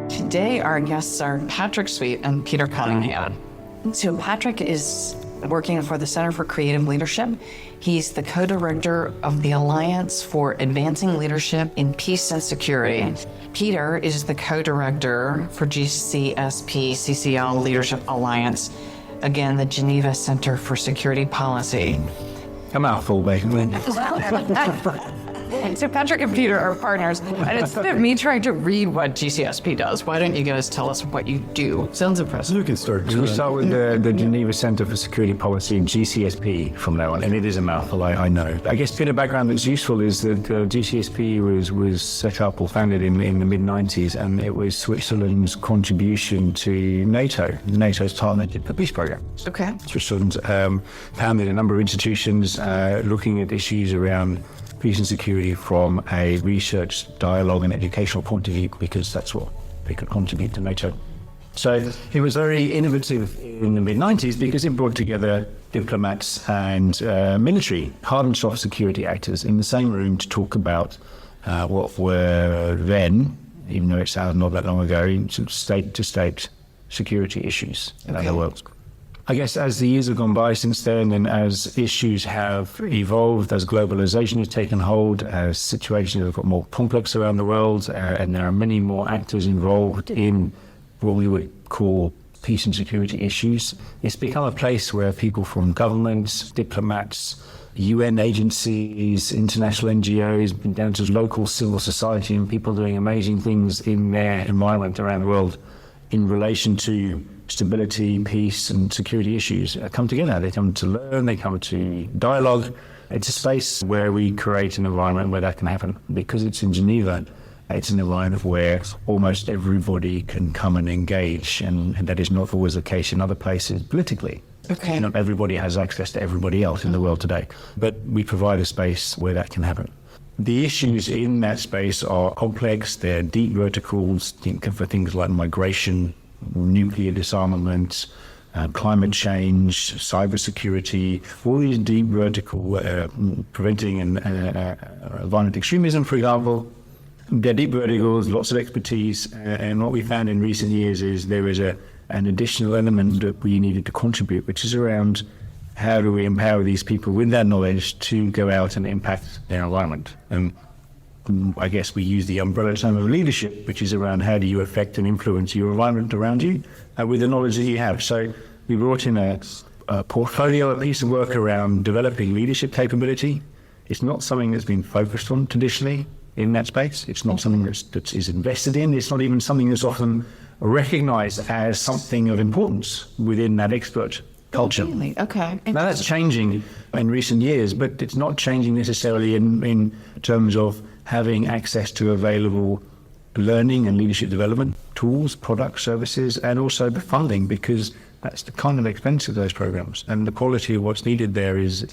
Today, our guests are Patrick Sweet and Peter Cunningham. So Patrick is working for the Center for Creative Leadership. He's the co-director of the Alliance for Advancing Leadership in Peace and Security. Peter is the co-director for GCSP CCL Leadership Alliance, again, the Geneva Center for Security Policy. A mouthful, basically. So Patrick and Peter are partners, and instead of me trying to read what GCSP does, why don't you guys tell us what you do? Sounds impressive. You can start. We start with the Geneva Center for Security Policy, GCSP, from now on, and it is a mouthful, I know. I guess a bit of background that's useful is that GCSP was set up or founded in the mid-90s, and it was Switzerland's contribution to NATO's Partnership for Peace program. Okay. Switzerland founded a number of institutions looking at issues around peace and security from a research, dialogue and educational point of view, because that's what they could contribute to NATO. So it was very innovative in the mid-90s because it brought together diplomats and military, hard and soft security actors in the same room to talk about what were then, even though it sounded not that long ago, state-to-state security issues in the world. I guess as the years have gone by since then, and as issues have evolved, as globalization has taken hold, as situations have got more complex around the world, and there are many more actors involved in what we would call peace and security issues, it's become a place where people from governments, diplomats, UN agencies, international NGOs, down to local civil society, and people doing amazing things in their environment around the world in relation to stability, peace and security issues come together. They come to learn, they come to dialogue. It's a space where we create an environment where that can happen. Because it's in Geneva, it's an environment where almost everybody can come and engage, and that is not always the case in other places politically. Okay. Not everybody has access to everybody else in the world today, but we provide a space where that can happen. The issues in that space are complex. They're deep verticals, for things like migration, nuclear disarmament, climate change, cybersecurity, all these deep vertical, preventing violent extremism, for example. They're deep verticals, lots of expertise, and what we found in recent years is there is an additional element that we needed to contribute, which is around how do we empower these people with that knowledge to go out and impact their environment. I guess we use the umbrella term of leadership, which is around how do you affect and influence your environment around you with the knowledge that you have. So we brought in a portfolio, a piece of work around developing leadership capability. It's not something that's been focused on traditionally in that space. It's not something that is invested in. It's not even something that's often recognized as something of importance within that expert culture. Really? Okay. Now that's changing in recent years, but it's not changing necessarily in terms of having access to available learning and leadership development tools, products, services, and also the funding, because that's the kind of expense of those programs. And the quality of what's needed there is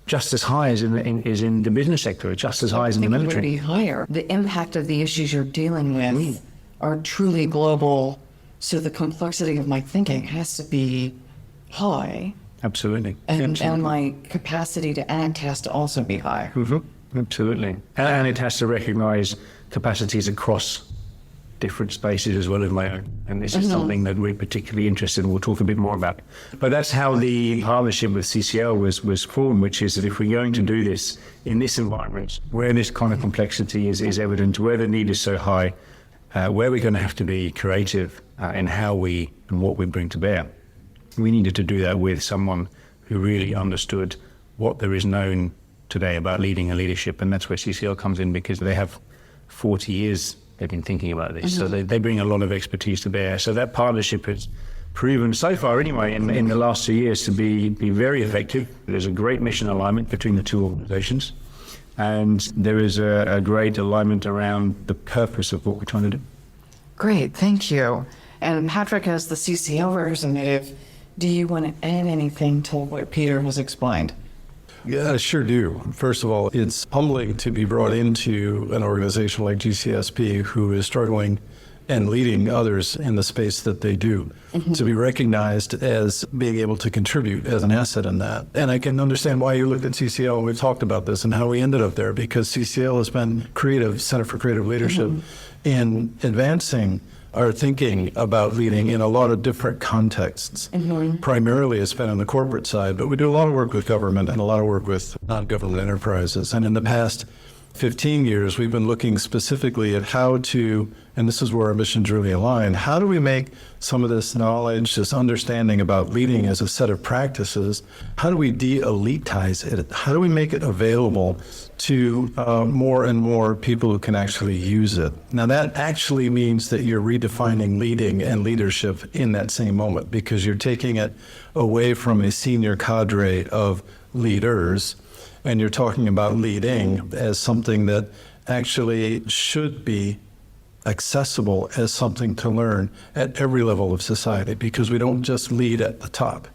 just as high as in the business sector, just as high as in the military. It would be higher. The impact of the issues you're dealing with are truly global, so the complexity of my thinking has to be high. Absolutely. And my capacity to act has to also be high. Mm-hmm. Absolutely. And it has to recognize capacities across different spaces as well as my own. And this is something that we're particularly interested in. We'll talk a bit more about. But that's how the partnership with CCL was formed, which is that if we're going to do this in this environment, where this kind of complexity is evident, where the need is so high, where we're going to have to be creative in how we and what we bring to bear, we needed to do that with someone who really understood what there is known today about leading and leadership. And that's where CCL comes in, because they have 40 years they've been thinking about this. So they bring a lot of expertise to bear. So that partnership has proven so far anyway in the last 2 years to be very effective. There's a great mission alignment between the two organizations. And there is a great alignment around the purpose of what we're trying to do. Great, thank you. And Patrick, as the CCL representative, do you want to add anything to what Peter has explained? Yeah, I sure do. First of all, it's humbling to be brought into an organization like GCSP, who is struggling and leading others in the space that they do, to be recognized as being able to contribute as an asset in that. And I can understand why you looked at CCL, and we've talked about this and how we ended up there, because CCL has been Center for Creative Leadership in advancing our thinking about leading in a lot of different contexts. Primarily it's been on the corporate side, but we do a lot of work with government and a lot of work with non-government enterprises. And in the past 15 years, we've been looking specifically at how to, and this is where our missions really align, how do we make some of this knowledge, this understanding about leading as a set of practices, how do we de-elitize it? How do we make it available to more and more people who can actually use it? Now that actually means that you're redefining leading and leadership in that same moment, because you're taking it away from a senior cadre of leaders, and you're talking about leading as something that actually should be accessible as something to learn at every level of society, because we don't just lead at the top.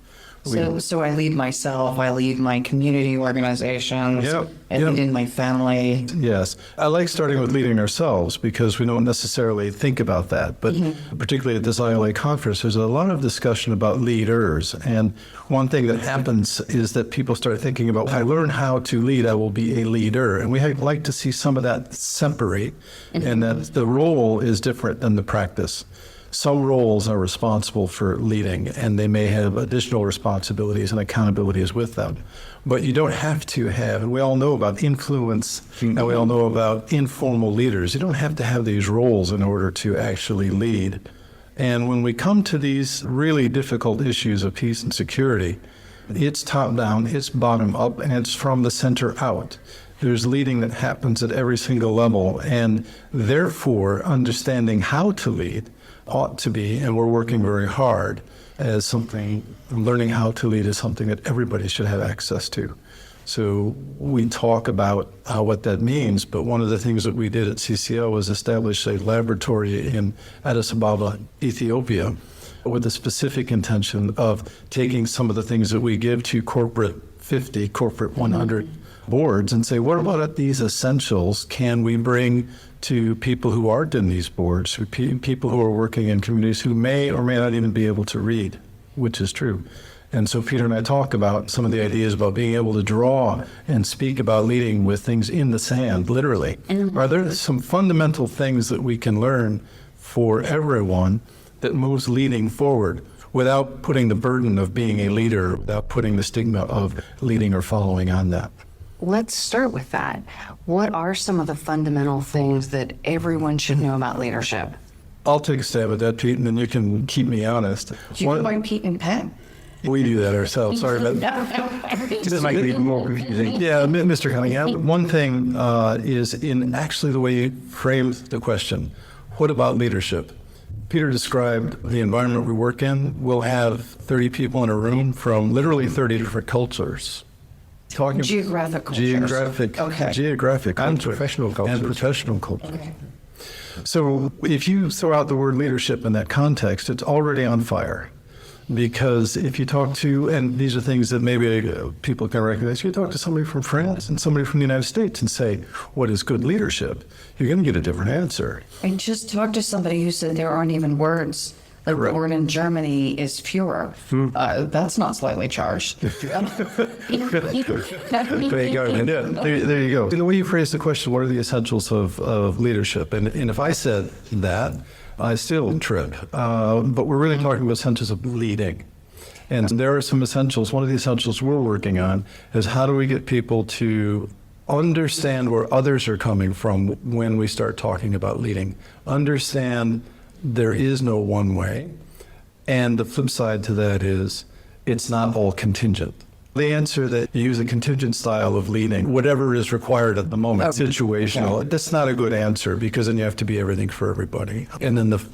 So I lead myself, I lead my community organizations, I lead in my family. Yes. I like starting with leading ourselves, because we don't necessarily think about that. But particularly at this ILA conference, there's a lot of discussion about leaders. And one thing that happens is that people start thinking about, when I learn how to lead, I will be a leader. And we like to see some of that separate, and that the role is different than the practice. Some roles are responsible for leading, and they may have additional responsibilities and accountabilities with them. But you don't have to have, and we all know about influence, and we all know about informal leaders. You don't have to have these roles in order to actually lead. And when we come to these really difficult issues of peace and security, it's top down, it's bottom up, and it's from the center out. There's leading that happens at every single level, and therefore understanding how to lead ought to be, and we're working very hard as something, learning how to lead is something that everybody should have access to. So we talk about what that means, but one of the things that we did at CCO was establish a laboratory in Addis Ababa, Ethiopia, with the specific intention of taking some of the things that we give to corporate 50, corporate 100 boards and say, what about these essentials can we bring to people who aren't in these boards, people who are working in communities who may or may not even be able to read, which is true. And so Peter and I talk about some of the ideas about being able to draw and speak about leading with things in the sand, literally. Are there some fundamental things that we can learn for everyone that moves leading forward without putting the burden of being a leader, without putting the stigma of leading or following on that? Let's start with that. What are some of the fundamental things that everyone should know about leadership? I'll take a stab at that, Pete, and then you can keep me honest. You can find Pete and Penn. We do that ourselves. Sorry about that. This might be even more confusing. Yeah, Mr. Cunningham. One thing is in actually the way you framed the question. What about leadership? Peter described the environment we work in. We'll have 30 people in a room from literally 30 different cultures. Geographic cultures. Geographic And culture. professional cultures. And professional culture. Okay. So if you throw out the word leadership in that context, it's already on fire. Because if you talk to, and these are things that maybe people can recognize, you talk to somebody from France and somebody from the United States and say, what is good leadership? You're going to get a different answer. And just talk to somebody who said there aren't even words. The word in Germany is Führer. That's not slightly charged. There you go. There you go. The way you phrase the question, what are the essentials of leadership? And if I said that, I still trip. But we're really talking about essentials of leading. And there are some essentials. One of the essentials we're working on is how do we get people to understand where others are coming from when we start talking about leading. Understand there is no one way. And the flip side to that is it's not all contingent. The answer that you use a contingent style of leading, whatever is required at the moment, situational, that's not a good answer because then you have to be everything for everybody. And then the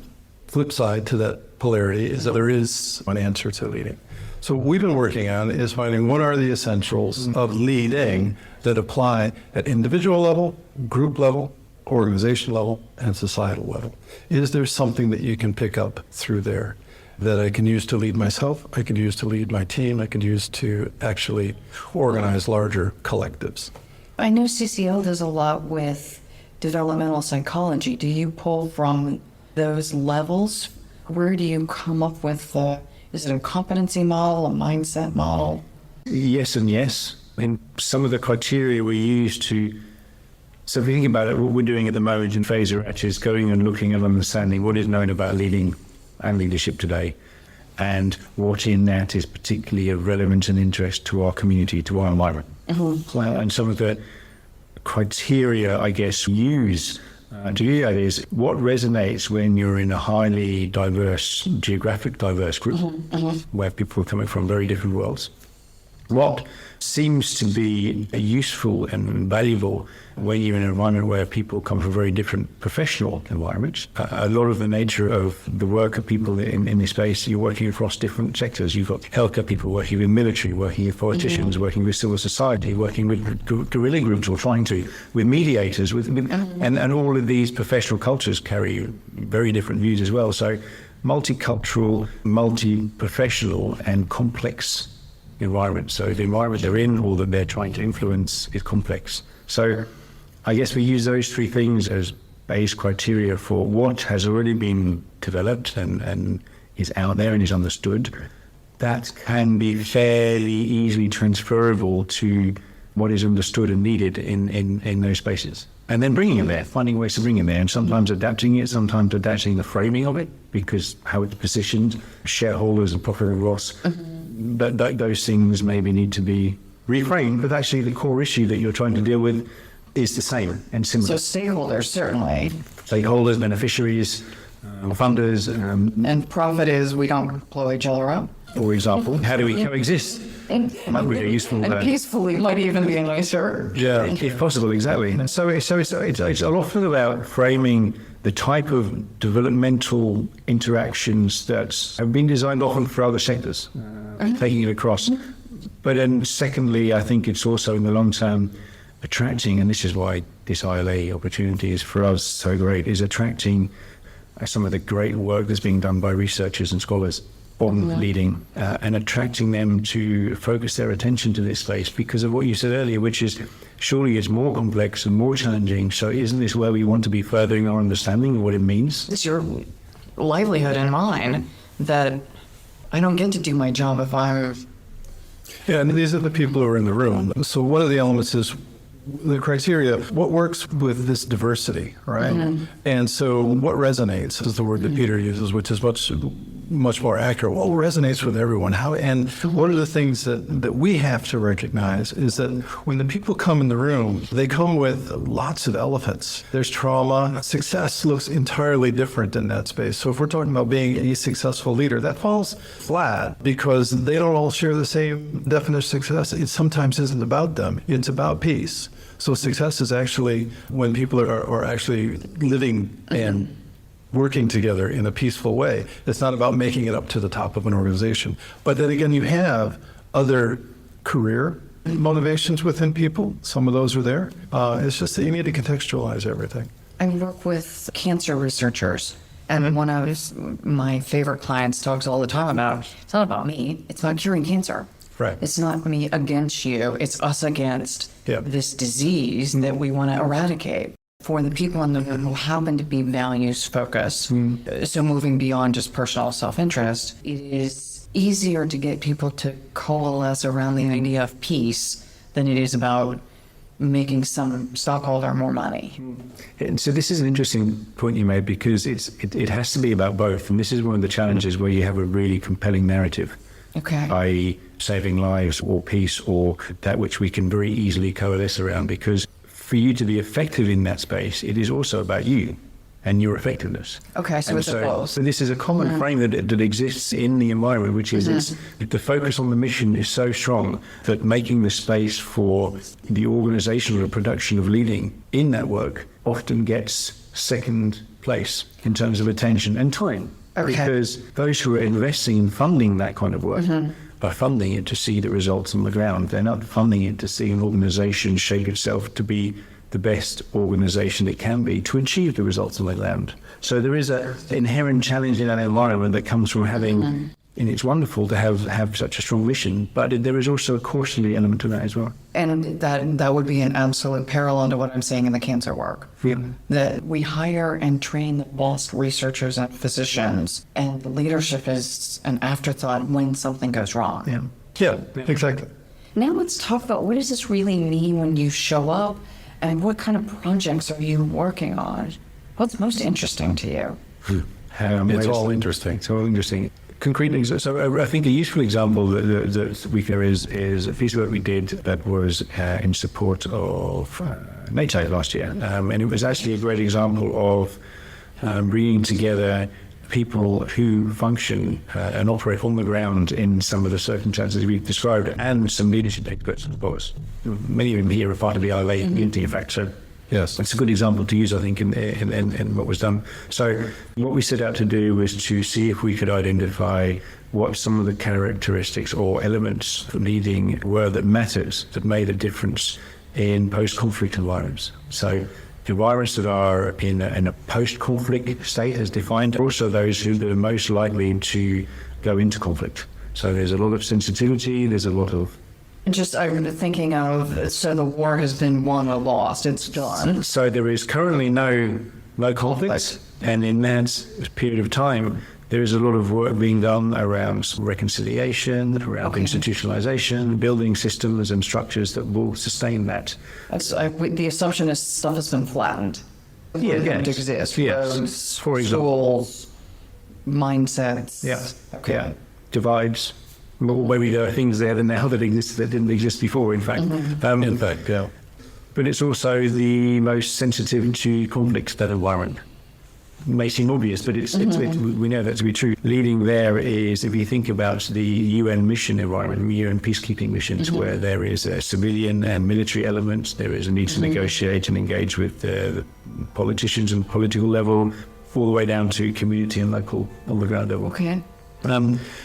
flip side to that polarity is that there is an answer to leading. So what we've been working on is finding what are the essentials of leading that apply at individual level, group level, organization level, and societal level. Is there something that you can pick up through there that I can use to lead myself, I can use to lead my team, I can use to actually organize larger collectives? I know CCL does a lot with developmental psychology. Do you pull from those levels, where do you come up with is it a competency model, a mindset model? Yes and yes. And some of the criteria we use so if you think about it, what we're doing at the moment in Phaser actually is going and looking and understanding what is known about leading and leadership today, and what in that is particularly of relevance and interest to our community, to our environment. And some of the criteria, I guess, use to do that is what resonates when you're in a highly diverse, geographic diverse group, where people are coming from very different worlds. What seems to be useful and valuable when you're in an environment where people come from very different professional environments. A lot of the nature of the work of people in this space, you're working across different sectors. You've got healthcare people working with military, working with politicians, working with civil society, working with guerrilla groups, or trying to, with mediators, and all of these professional cultures carry very different views as well. So multicultural, multi-professional and complex environment. So the environment they're in or that they're trying to influence is complex. So I guess we use those three things as base criteria for what has already been developed and is out there and is understood. That can be fairly easily transferable to what is understood and needed in those spaces. And then bringing it there, finding ways to bring it there, and sometimes adapting it, sometimes adapting the framing of it, because how it's positioned, shareholders and profit and loss, those things maybe need to be reframed, but actually the core issue that you're trying to deal with is the same and similar. So stakeholders, certainly. Stakeholders, beneficiaries, funders. And profit is we don't blow each other up. For example, how do we coexist? Might be useful. And peacefully might even be nicer. Yeah, if possible, exactly. And so it's often about framing the type of developmental interactions that have been designed often for other sectors, taking it across. But then secondly, I think it's also in the long term attracting, and this is why this ILA opportunity is for us so great, is attracting some of the great work that's being done by researchers and scholars on leading and attracting them to focus their attention to this space because of what you said earlier, which is surely it's more complex and more challenging. So isn't this where we want to be furthering our understanding of what it means? It's your livelihood and mine that I don't get to do my job if I'm... Yeah, and these are the people who are in the room. So one of the elements is the criteria, what works with this diversity, right? And so what resonates is the word that Peter uses, which is much more accurate. What resonates with everyone? How? And one of the things that we have to recognize is that when the people come in the room, they come with lots of elephants. There's trauma. Success looks entirely different in that space. So if we're talking about being a successful leader, that falls flat because they don't all share the same definition of success. It sometimes isn't about them. It's about peace. So success is actually when people are actually living and working together in a peaceful way. It's not about making it up to the top of an organization. But then again, you have other career motivations within people. Some of those are there. It's just that you need to contextualize everything. I work with cancer researchers, and one of my favorite clients talks all the time about, it's not about me, it's about curing cancer. Right. It's not me against you, it's us against this disease that we want to eradicate. For the people in the room who happen to be values focused, so moving beyond just personal self-interest, it is easier to get people to coalesce around the idea of peace than it is about making some stockholder more money. And so this is an interesting point you made because it has to be about both. And this is one of the challenges where you have a really compelling narrative. Okay. i.e. saving lives or peace or that which we can very easily coalesce around, because for you to be effective in that space, it is also about you and your effectiveness. Okay, so it's both. So this is a common frame that exists in the environment, which is the focus on the mission is so strong that making the space for the organization or the production of leading in that work often gets second place in terms of attention and time. Okay. Because those who are investing in funding that kind of work are funding it to see the results on the ground. They're not funding it to see an organization shape itself to be the best organization it can be to achieve the results on the ground. So there is an inherent challenge in that environment that comes from having And it's wonderful to have such a strong mission, but there is also a cautionary element to that as well. And that would be an absolute parallel to what I'm saying in the cancer work. Yeah. That we hire and train the best researchers and physicians, and the leadership is an afterthought when something goes wrong. Yeah, exactly. Now let's talk about, what does this really mean when you show up, and what kind of projects are you working on? What's most interesting to you? It's all interesting. It's all interesting. Concrete, so I think a useful example that we there is a piece of work we did that was in support of NATO last year, and it was actually a great example of bringing together people who function and operate on the ground in some of the circumstances we've described, and some leadership experts, of course. Many of them here are part of the ILA community, in fact, so Yes. it's a good example to use, I think, in what was done. So what we set out to do was to see if we could identify what some of the characteristics or elements of leading were that matters, that made a difference in post-conflict environments. So environments that are in a post-conflict state as defined, are also those who are most likely to go into conflict. So there's a lot of sensitivity, there's a lot of Just I'm thinking of, so the war has been won or lost, it's done. So there is currently no conflict, and in that period of time, there is a lot of work being done around reconciliation, around institutionalization, building systems and structures that will sustain that. The assumption is stuff has been flattened. Yeah, It yeah. didn't exist. Yes. Roads, For example. schools, mindsets. Yeah. Okay. Yeah. Divides. Maybe there are things there now that exist that didn't exist before, in fact. Yeah. But it's also the most sensitive to conflict, that environment. It may seem obvious, but we know that to be true. Leading there is, if you think about the UN mission environment, UN peacekeeping missions, where there is a civilian and military element, there is a need to negotiate and engage with the politicians and political level, all the way down to community and local on the ground level. Okay.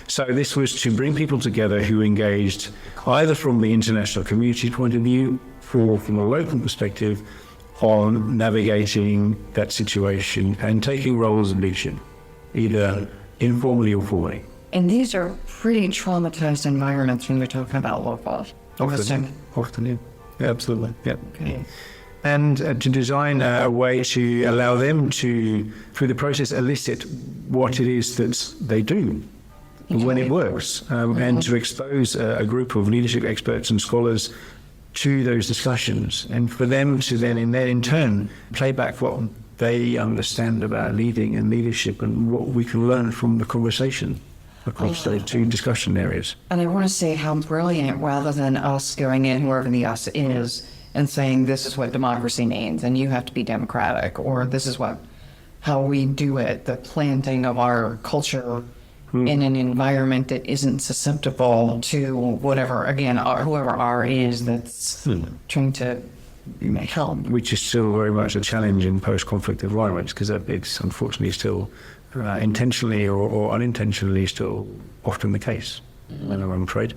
So this was to bring people together who engaged either from the international community point of view or from a local perspective on navigating that situation and taking roles of leadership, either informally or formally. And these are pretty traumatized environments when we're talking about local. Often, yeah. Absolutely. Yeah. Okay. And to design a way to allow them to, through the process, elicit what it is that they do when it works, and to expose a group of leadership experts and scholars to those discussions, and for them to then, in turn, play back what they understand about leading and leadership and what we can learn from the conversation across those two discussion areas. And I want to say how brilliant, rather than us going in, whoever the us is, and saying this is what democracy means and you have to be democratic, or this is how we do it, the planting of our culture in an environment that isn't susceptible to whatever, again, whoever R is that's trying to help. Which is still very much a challenge in post-conflict environments, because it's unfortunately still intentionally or unintentionally still often the case, I'm afraid.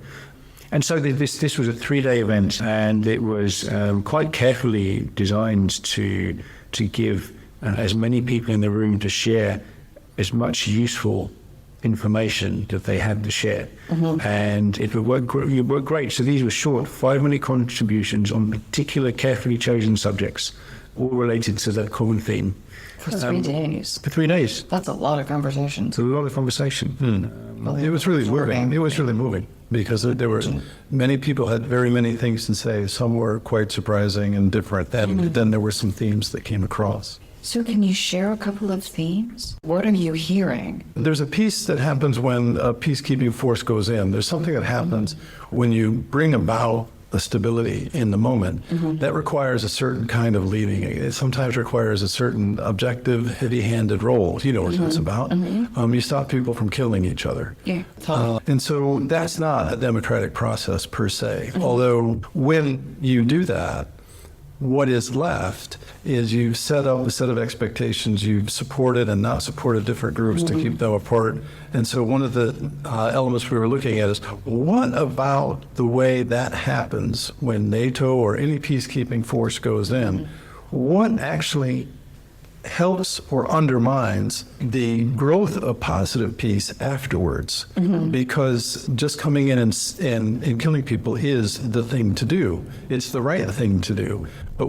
And so this was a 3-day event, and it was quite carefully designed to give as many people in the room to share as much useful information that they had to share. And it would work great. So these were short 5-minute contributions on particular carefully chosen subjects, all related to that common theme. For 3 days. For 3 days. That's a lot of conversations. It's a lot of conversation. It was really moving. It was really moving because there were many people had very many things to say. Some were quite surprising and different. Then there were some themes that came across. So can you share a couple of themes? What are you hearing? There's a piece that happens when a peacekeeping force goes in. There's something that happens when you bring about the stability in the moment. That requires a certain kind of leading. It sometimes requires a certain objective, heavy-handed role. You know what that's about. You stop people from killing each other. Yeah. And so that's not a democratic process per se. Although when you do that, what is left is you've set up a set of expectations. You've supported and not supported different groups to keep them apart. And so one of the elements we were looking at is, what about the way that happens when NATO or any peacekeeping force goes in? What actually helps or undermines the growth of positive peace afterwards, because just coming in and killing people is the thing to do. It's the right thing to do. But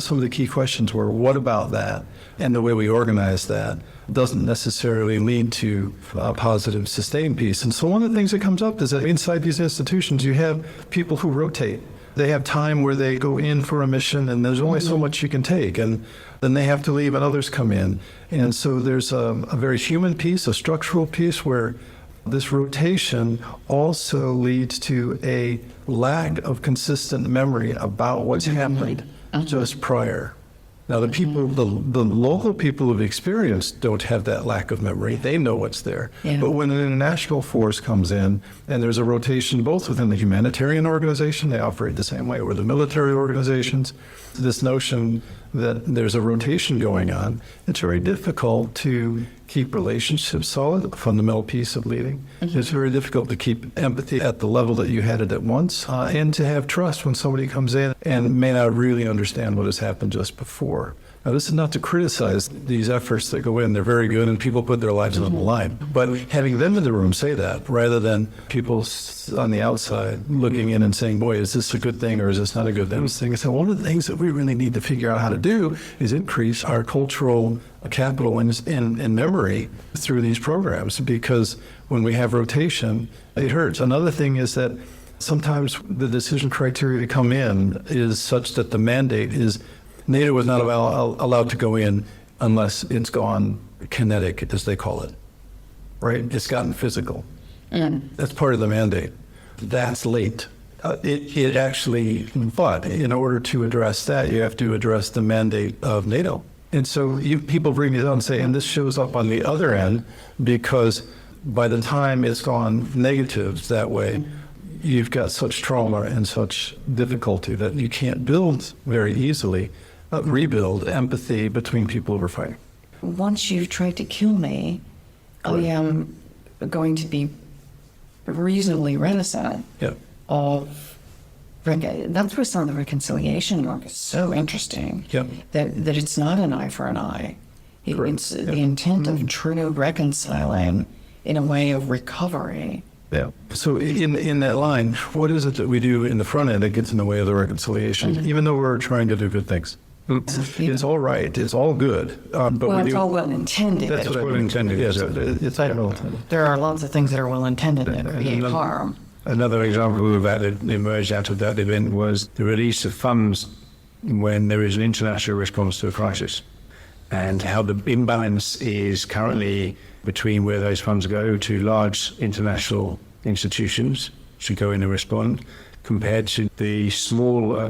some of the key questions were, what about that? And the way we organize that doesn't necessarily lead to positive, sustained peace. And so one of the things that comes up is that inside these institutions, you have people who rotate. They have time where they go in for a mission, and there's only so much you can take, and then they have to leave and others come in. And so there's a very human piece, a structural piece, where this rotation also leads to a lack of consistent memory about what's happened just prior. Now, the people, the local people who've experienced don't have that lack of memory. They know what's there. Yeah. But when an international force comes in, and there's a rotation both within the humanitarian organization, they operate the same way, or the military organizations, this notion that there's a rotation going on, it's very difficult to keep relationships solid, a fundamental piece of leading. It's very difficult to keep empathy at the level that you had it at once, and to have trust when somebody comes in and may not really understand what has happened just before. Now, this is not to criticize these efforts that go in. They're very good, and people put their lives on the line. But having them in the room say that, rather than people on the outside looking in and saying, boy, is this a good thing or is this not a good thing? So one of the things that we really need to figure out how to do is increase our cultural capital and memory through these programs, because when we have rotation, it hurts. Another thing is that sometimes the decision criteria to come in is such that the mandate is NATO is not allowed to go in unless it's gone kinetic, as they call it, right? It's gotten physical. That's part of the mandate. That's late. It actually, but in order to address that, you have to address the mandate of NATO. And so people bring it up and say, and this shows up on the other end, because by the time it's gone negative that way, you've got such trauma and such difficulty that you can't build very easily, rebuild empathy between people who are fighting. Once you've tried to kill me, I am going to be reasonably reticent of. That's where some of the reconciliation work is so interesting. That it's not an eye for an eye. It's the intent of true reconciling in a way of recovery. So in that line, what is it that we do in the front end that gets in the way of the reconciliation, even though we're trying to do good things? It's all right. It's all good. But it's all well intended. That's what well intended. Yes, it's well intended. There are lots of things that are well intended that create harm. Another example of that emerged out of that event was the release of funds when there is an international response to a crisis, and how the imbalance is currently between where those funds go to large international institutions to go in and respond, compared to the smaller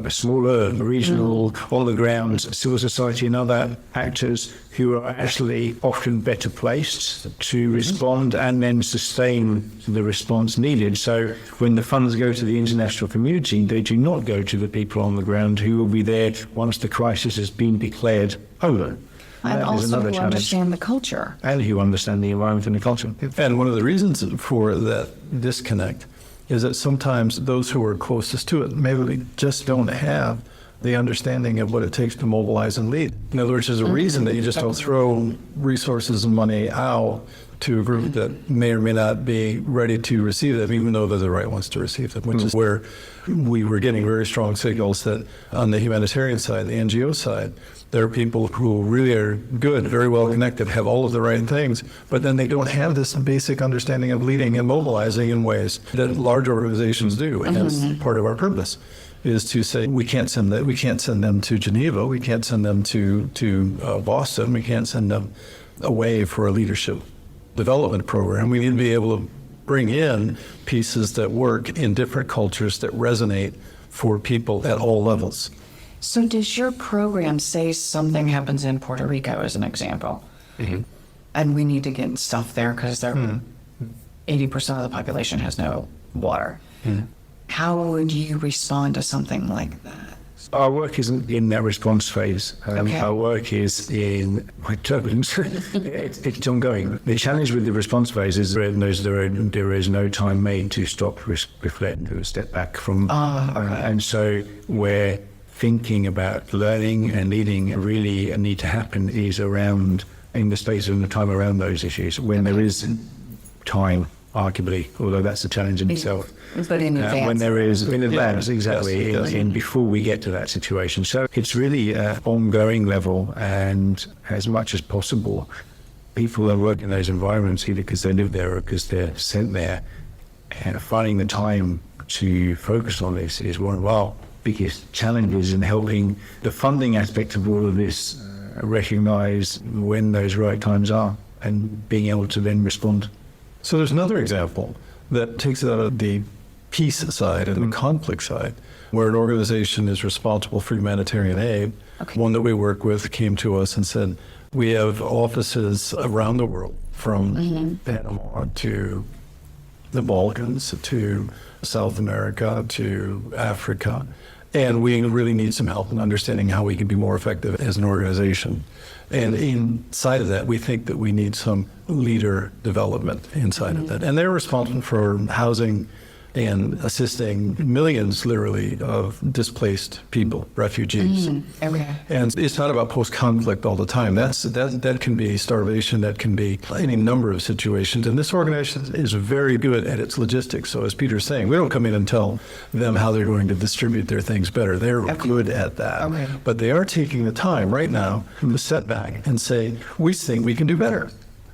regional, on-the-ground civil society and other actors who are actually often better placed to respond and then sustain the response needed. So when the funds go to the international community, they do not go to the people on the ground who will be there once the crisis has been declared over. And also who understand the culture. And who understand the environment and the culture. And one of the reasons for that disconnect is that sometimes those who are closest to it maybe just don't have the understanding of what it takes to mobilize and lead. In other words, there's a reason that you just don't throw resources and money out to a group that may or may not be ready to receive them, even though they're the right ones to receive them, which is where we were getting very strong signals that on the humanitarian side, the NGO side, there are people who really are good, very well connected, have all of the right things, but then they don't have this basic understanding of leading and mobilizing in ways that large organizations do. And that's part of our purpose, is to say we can't send them to Geneva, we can't send them to Boston, we can't send them away for a leadership development program. We need to be able to bring in pieces that work in different cultures that resonate for people at all levels. So does your program say something happens in Puerto Rico, as an example, and we need to get stuff there because 80% of the population has no water? How would you respond to something like that? Our work isn't in that response phase. Our work is in turbulence. It's ongoing. The challenge with the response phase is there is no time made to stop, reflect, to step back from. And so we're thinking about learning and leading really need to happen is around, in the space and the time around those issues, when there is time, arguably, although that's a challenge in itself. But in advance. When there is, in advance, exactly, Yes. in before we get to that situation. So it's really an ongoing level, and as much as possible, people that work in those environments, either because they live there or because they're sent there, and finding the time to focus on this is one of our biggest challenges in helping the funding aspect of all of this recognize when those right times are and being able to then respond. So there's another example that takes it out of the peace side and the conflict side, where an organization is responsible for humanitarian aid. Okay. One that we work with came to us and said, we have offices around the world, from Panama to the Balkans to South America to Africa. And we really need some help in understanding how we can be more effective as an organization. And inside of that, we think that we need some leader development inside of that. And they're responsible for housing and assisting millions, literally, of displaced people, refugees. Okay. And it's not about post-conflict all the time. That can be starvation, that can be any number of situations. And this organization is very good at its logistics. So as Peter's saying, we don't come in and tell them how they're going to distribute their things better. They're good at that. Okay. But they are taking the time right now to sit back and say, we think we can do better.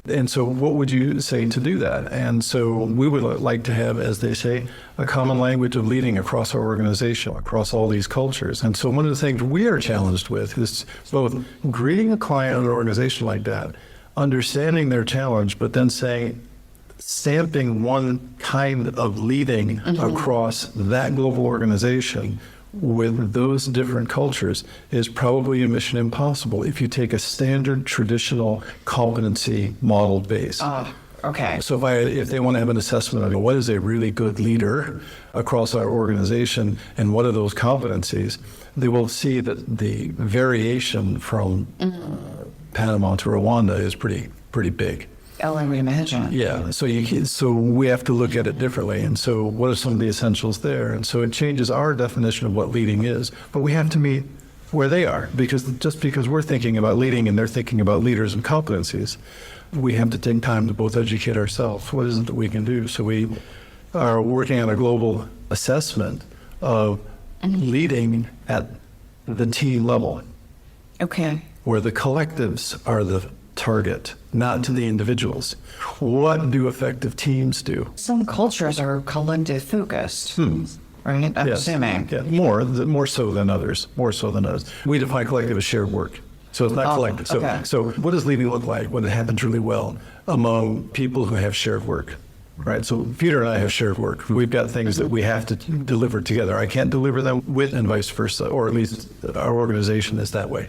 And so what would you say to do that? And so we would like to have, as they say, a common language of leading across our organization, across all these cultures. And so one of the things we are challenged with is both greeting a client or an organization like that, understanding their challenge, but then saying, stamping one kind of leading across that global organization with those different cultures is probably a mission impossible if you take a standard traditional competency model base. Okay. So if they want to have an assessment of what is a really good leader across our organization and what are those competencies, they will see that the variation from Panama to Rwanda is pretty big. Oh, I would imagine. Yeah, so we have to look at it differently. And so what are some of the essentials there? And so it changes our definition of what leading is, but we have to meet where they are, because just because we're thinking about leading and they're thinking about leaders and competencies, we have to take time to both educate ourselves. What is it that we can do? So we are working on a global assessment of leading at the team level, Okay. where the collectives are the target, not to the individuals. What do effective teams do? Some cultures are collective focused, right? I'm assuming. Yeah, more so than others. We define collective as shared work. So it's not collective. okay. So what does leading look like when it happens really well among people who have shared work? Right. So Peter and I have shared work. We've got things that we have to deliver together. I can't deliver them with and vice versa, or at least our organization is that way.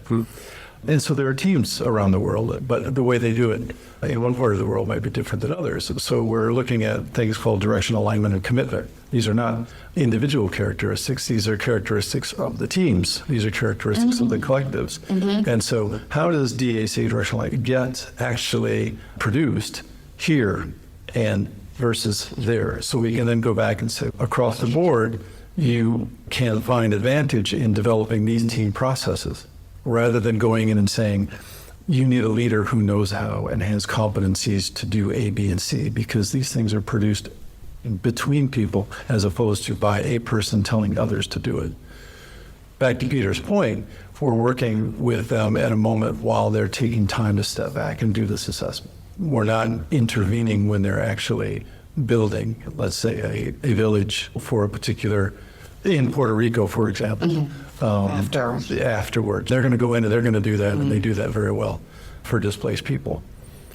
And so there are teams around the world, but the way they do it in one part of the world might be different than others. So we're looking at things called direction, alignment, and commitment. These are not individual characteristics. These are characteristics of the teams. These are characteristics of the collectives. And so how does DAC, directional alignment, get actually produced here and versus there? So we can then go back and say, across the board, you can find advantage in developing these team processes, rather than going in and saying, you need a leader who knows how and has competencies to do A, B, and C, because these things are produced between people as opposed to by a person telling others to do it. Back to Peter's point, we're working with them at a moment while they're taking time to step back and do this assessment. We're not intervening when they're actually building, let's say, a village for a particular, in Puerto Rico, for example. Afterwards. They're going to go in and they're going to do that, and they do that very well for displaced people.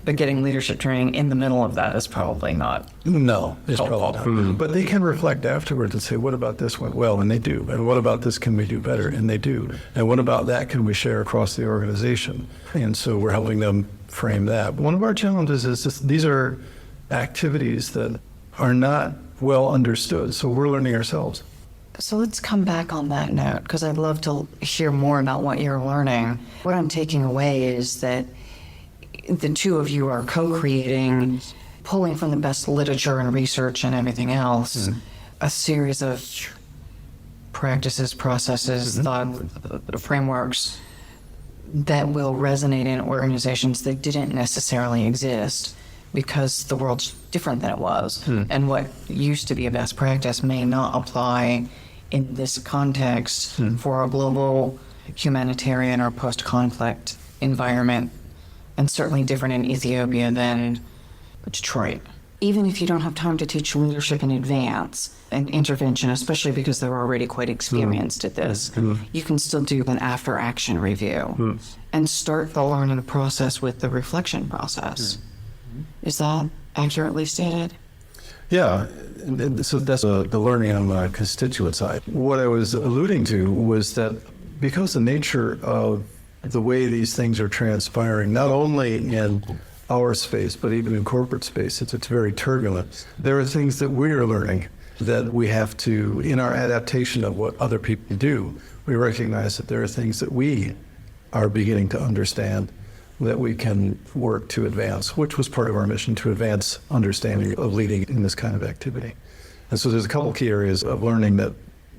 But getting leadership training in the middle of that is probably not. No, it's probably not. But they can reflect afterwards and say, what about this went well? And they do. And what about this can we do better? And they do. And what about that can we share across the organization? And so we're helping them frame that. One of our challenges is just, these are activities that are not well understood. So we're learning ourselves. So let's come back on that note, because I'd love to hear more about what you're learning. What I'm taking away is that the two of you are co-creating, pulling from the best literature and research and everything else, a series of practices, processes, thought frameworks that will resonate in organizations that didn't necessarily exist because the world's different than it was. And what used to be a best practice may not apply in this context for a global humanitarian or post-conflict environment, and certainly different in Ethiopia than Detroit. Even if you don't have time to teach leadership in advance and intervention, especially because they're already quite experienced at this, you can still do an after-action review and start the learning process with the reflection process. Is that accurately stated? Yeah, and so that's the learning on the constituent side. What I was alluding to was that because the nature of the way these things are transpiring, not only in our space, but even in corporate space, it's very turbulent. There are things that we're learning that we have to, in our adaptation of what other people do, we recognize that there are things that we are beginning to understand that we can work to advance, which was part of our mission, to advance understanding of leading in this kind of activity. And so there's a couple key areas of learning that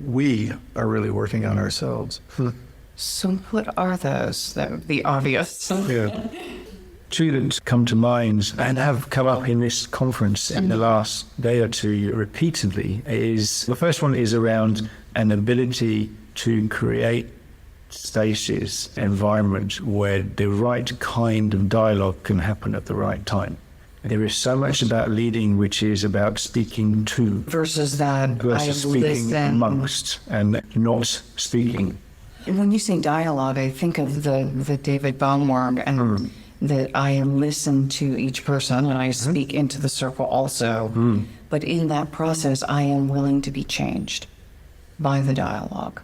we are really working on ourselves. So what are those? The obvious. Yeah. Two that come to mind and have come up in this conference in the last day or two repeatedly is, the first one is around an ability to create spaces, environment where the right kind of dialogue can happen at the right time. There is so much about leading which is about speaking to versus speaking listen. amongst and not speaking. When you say dialogue, I think of the David Baumwerk and that I listen to each person and I speak into the circle also. But in that process, I am willing to be changed by the dialogue.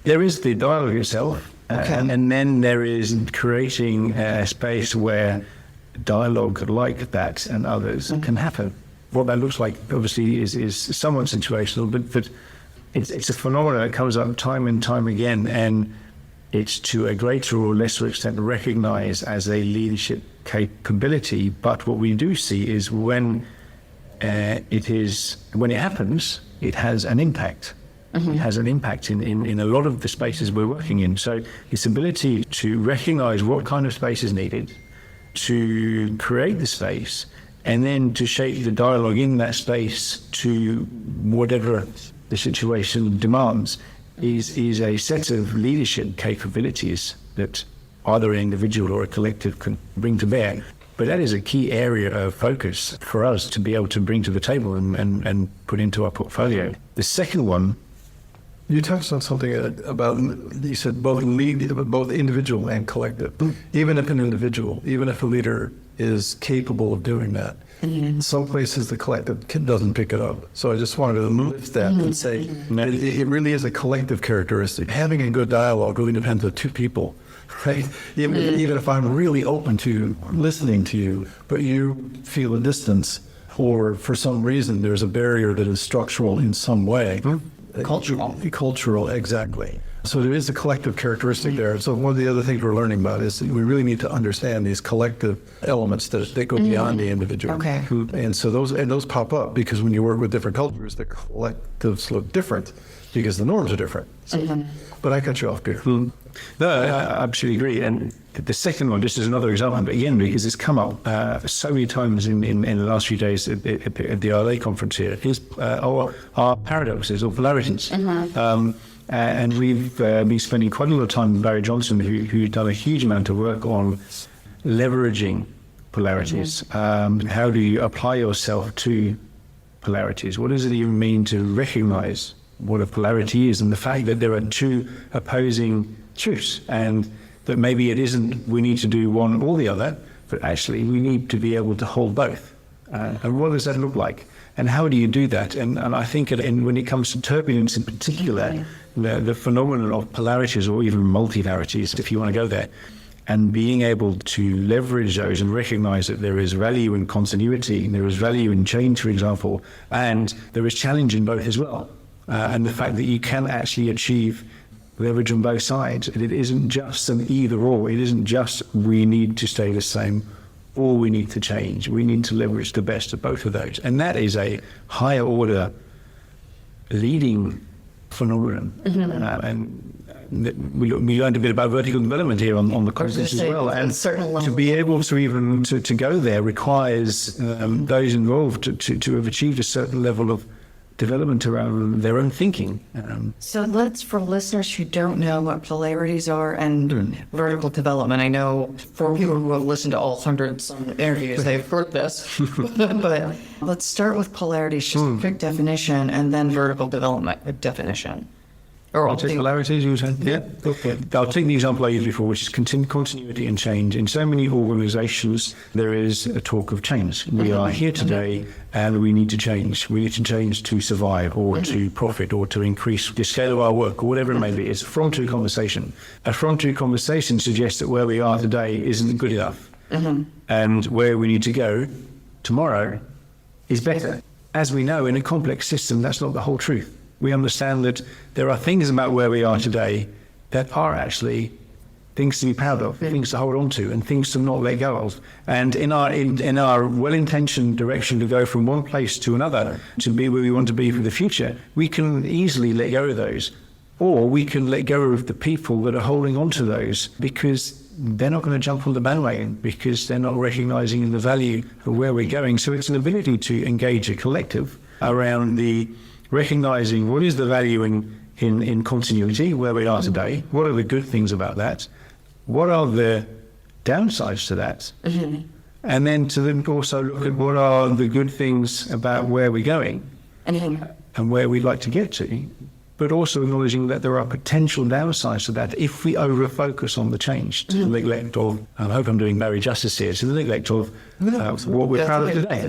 There is the dialogue itself, and then there is creating a space where dialogue like that and others can happen. What that looks like, obviously, is somewhat situational, but it's a phenomenon that comes up time and time again, and it's to a greater or lesser extent recognized as a leadership capability. But what we do see is when it happens, it has an impact. It has an impact in a lot of the spaces we're working in. So its ability to recognize what kind of space is needed, to create the space, and then to shape the dialogue in that space to whatever the situation demands is a set of leadership capabilities that either an individual or a collective can bring to bear. But that is a key area of focus for us to be able to bring to the table and put into our portfolio. The second one, you touched on something about, you said both individual and collective. Even if a leader is capable of doing that, in some places the collective doesn't pick it up. So I just wanted to lift that and say it really is a collective characteristic. Having a good dialogue really depends on two people, right? Even if I'm really open to listening to you, but you feel a distance, or for some reason there's a barrier that is structural in some way. Cultural, exactly. So there is a collective characteristic there. So one of the other things we're learning about is that we really need to understand these collective elements that go beyond the individual. Okay. And so those pop up because when you work with different cultures, the collectives look different because the norms are different. So, but I cut you off, Peter. No, I absolutely agree. And the second one, just as another example, but again, because it's come up so many times in the last few days at the RLA conference here, is our paradoxes or polarities. And we've been spending quite a lot of time with Barry Johnson, who's done a huge amount of work on leveraging polarities. How do you apply yourself to polarities? What does it even mean to recognize what a polarity is, and the fact that there are two opposing truths, and that maybe it isn't we need to do one or the other, but actually we need to be able to hold both. And what does that look like? And how do you do that? And I think when it comes to turbulence in particular, the phenomenon of polarities or even multipolarities, if you want to go there, and being able to leverage those and recognize that there is value in continuity, there is value in change, for example, and there is challenge in both as well. And the fact that you can actually achieve leverage on both sides. It isn't just an either or. It isn't just we need to stay the same or we need to change. We need to leverage the best of both of those. And that is a higher order leading phenomenon. We learned a bit about vertical development here on the conference as well. And to be able to even to go there requires those involved to have achieved a certain level of development around their own thinking. So let's, for listeners who don't know what polarities are and vertical development, I know for people who have listened to all hundreds of interviews, they've heard this, but let's start with polarities, just a quick definition, and then vertical development, a definition. Or I'll take polarities, you said? Yeah. Okay. I'll take the example I used before, which is continuity and change. In so many organizations, there is a talk of change. We are here today and we need to change. We need to change to survive or to profit or to increase the scale of our work or whatever it may be. It's a from-to conversation. A from-to conversation suggests that where we are today isn't good enough. And where we need to go tomorrow is better. As we know, in a complex system, that's not the whole truth. We understand that there are things about where we are today that are actually things to be proud of, things to hold on to, and things to not let go of. And in our well-intentioned direction to go from one place to another, to be where we want to be for the future, we can easily let go of those. Or we can let go of the people that are holding on to those because they're not going to jump on the bandwagon because they're not recognizing the value of where we're going. So it's an ability to engage a collective around the recognizing what is the value in continuity, where we are today, what are the good things about that, what are the downsides to that, and then to then also look at what are the good things about where we're going and where we'd like to get to, but also acknowledging that there are potential downsides to that if we over-focus on the change, to the neglect of, I hope I'm doing Mary justice here, to the neglect of what we're proud of today.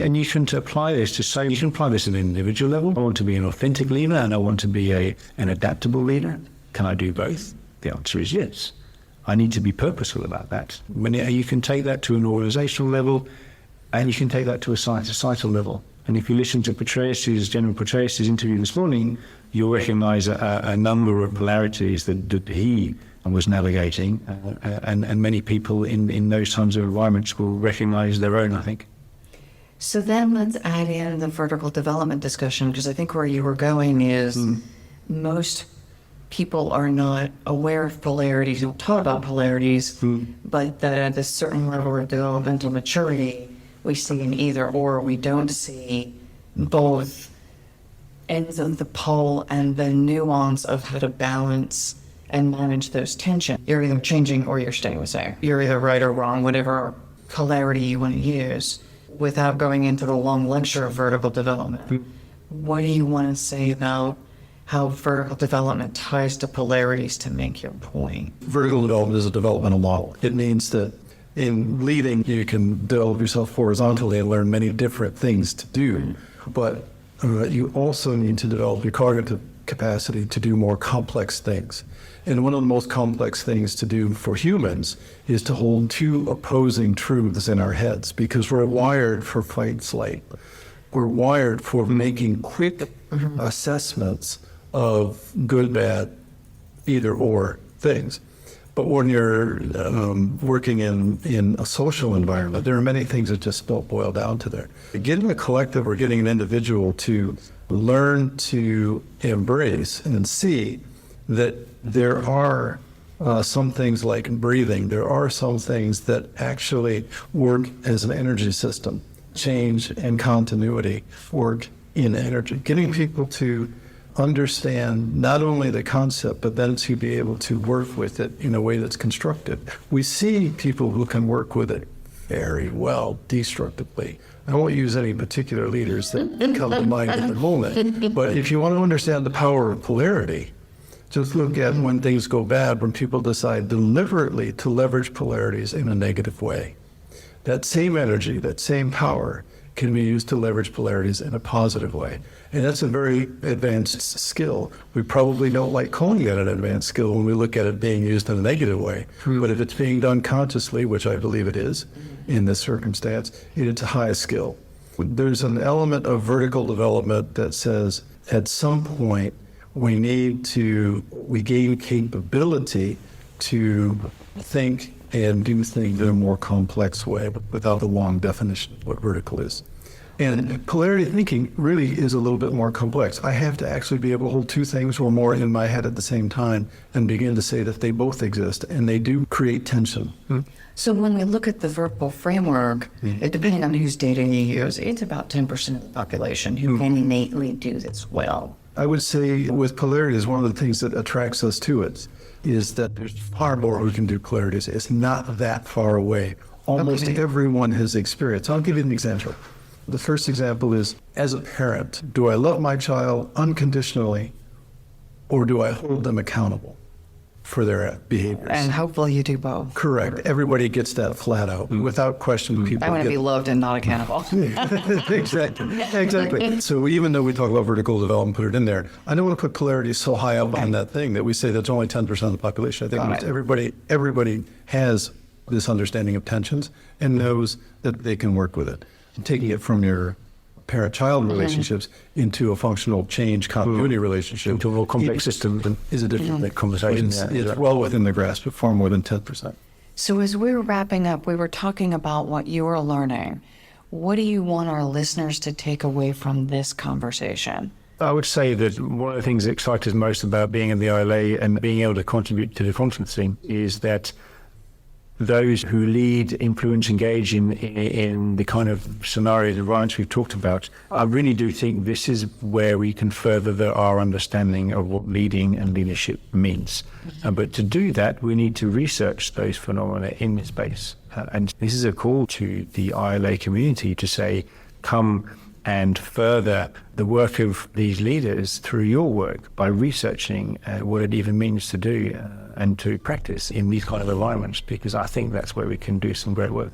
And you shouldn't apply this to say, you can apply this at an individual level. I want to be an authentic leader and I want to be an adaptable leader. Can I do both? The answer is yes. I need to be purposeful about that. When you can take that to an organizational level and you can take that to a societal level. And if you listen to General Petraeus' interview this morning, you'll recognize a number of polarities that he was navigating, and many people in those kinds of environments will recognize their own, I think. So then let's add in the vertical development discussion, because I think where you were going is most people are not aware of polarities, don't talk about polarities, but that at a certain level of developmental maturity, we see an either or, we don't see both ends of the pole and the nuance of how to balance and manage those tensions. You're either changing or you're staying the same. You're either right or wrong, whatever polarity you want to use, without going into the long lecture of vertical development. What do you want to say about how vertical development ties to polarities to make your point? Vertical development is a developmental model. It means that in leading, you can develop yourself horizontally and learn many different things to do, but you also need to develop your cognitive capacity to do more complex things. And one of the most complex things to do for humans is to hold two opposing truths in our heads, because we're wired for fight flight. We're wired for making quick assessments of good, bad, either or things. But when you're working in a social environment, there are many things that just don't boil down to there. Getting a collective or getting an individual to learn to embrace and see that there are some things like breathing, there are some things that actually work as an energy system. Change and continuity work in energy. Getting people to understand not only the concept, but then to be able to work with it in a way that's constructive. We see people who can work with it very well destructively. I won't use any particular leaders that come to mind at the moment, but if you want to understand the power of polarity, just look at when things go bad, when people decide deliberately to leverage polarities in a negative way. That same energy, that same power can be used to leverage polarities in a positive way. And that's a very advanced skill. We probably don't like calling it an advanced skill when we look at it being used in a negative way. But if it's being done consciously, which I believe it is in this circumstance, it's a high skill. There's an element of vertical development that says at some point we gain capability to think and do things in a more complex way, but without the long definition of what vertical is. And polarity thinking really is a little bit more complex. I have to actually be able to hold two things or more in my head at the same time and begin to say that they both exist, and they do create tension. So when we look at the verbal framework, depending on whose data you use, it's about 10% of the population who can innately do this well. I would say with polarities, one of the things that attracts us to it is that there's far more who can do polarities. It's not that far away. Almost everyone has experienced. I'll give you an example. The first example is, as a parent, do I love my child unconditionally, or do I hold them accountable for their behaviors? And hopefully you do both. Correct. Everybody gets that flat out. Without question, people I want to get be loved and not accountable. Exactly. So even though we talk about vertical development, put it in there, I don't want to put polarity so high up on that thing that we say that's only 10% of the population. I think everybody has this understanding of tensions and knows that they can work with it. Taking it from your parent-child relationships into a functional change continuity relationship Into a more complex system is a different conversation. It's well within the grasp of far more than 10%. So as we were wrapping up, we were talking about what you are learning. What do you want our listeners to take away from this conversation? I would say that one of the things that excites us most about being in the ILA and being able to contribute to the conference team is that those who lead, influence, engage in the kind of scenarios, environments we've talked about, I really do think this is where we can further our understanding of what leading and leadership means. But to do that, we need to research those phenomena in this space. And this is a call to the ILA community to say, come and further the work of these leaders through your work by researching what it even means to do and to practice in these kind of environments, because I think that's where we can do some great work.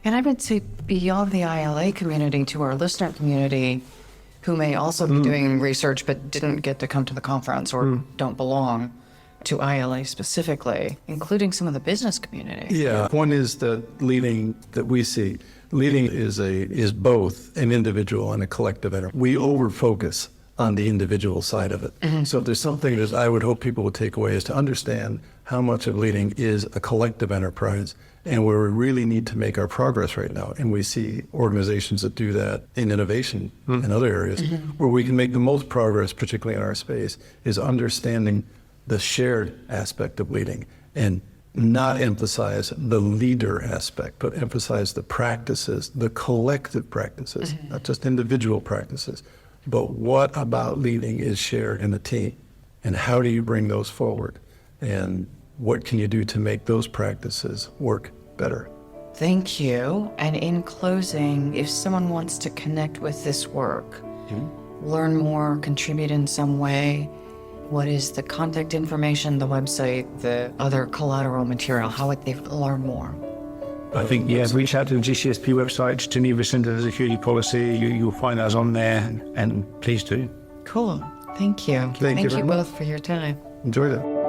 And I would say beyond the ILA community to our listener community who may also be doing research but didn't get to come to the conference or don't belong to ILA specifically, including some of the business community. Yeah, one is that leading that we see. Leading is both an individual and a collective enterprise. We over-focus on the individual side of it. So if there's something that I would hope people would take away is to understand how much of leading is a collective enterprise and where we really need to make our progress right now. And we see organizations that do that in innovation and other areas where we can make the most progress, particularly in our space, is understanding the shared aspect of leading and not emphasize the leader aspect, but emphasize the practices, the collective practices, not just individual practices. But what about leading is shared in the team? And how do you bring those forward? And what can you do to make those practices work better? Thank you. And in closing, if someone wants to connect with this work, learn more, contribute in some way, what is the contact information, the website, the other collateral material? How would they learn more? I think, reach out to the GCSP website, Geneva Center for Security Policy. You'll find us on there, and please do. Cool. Thank you. Thank you very much. both for your time. Enjoyed it.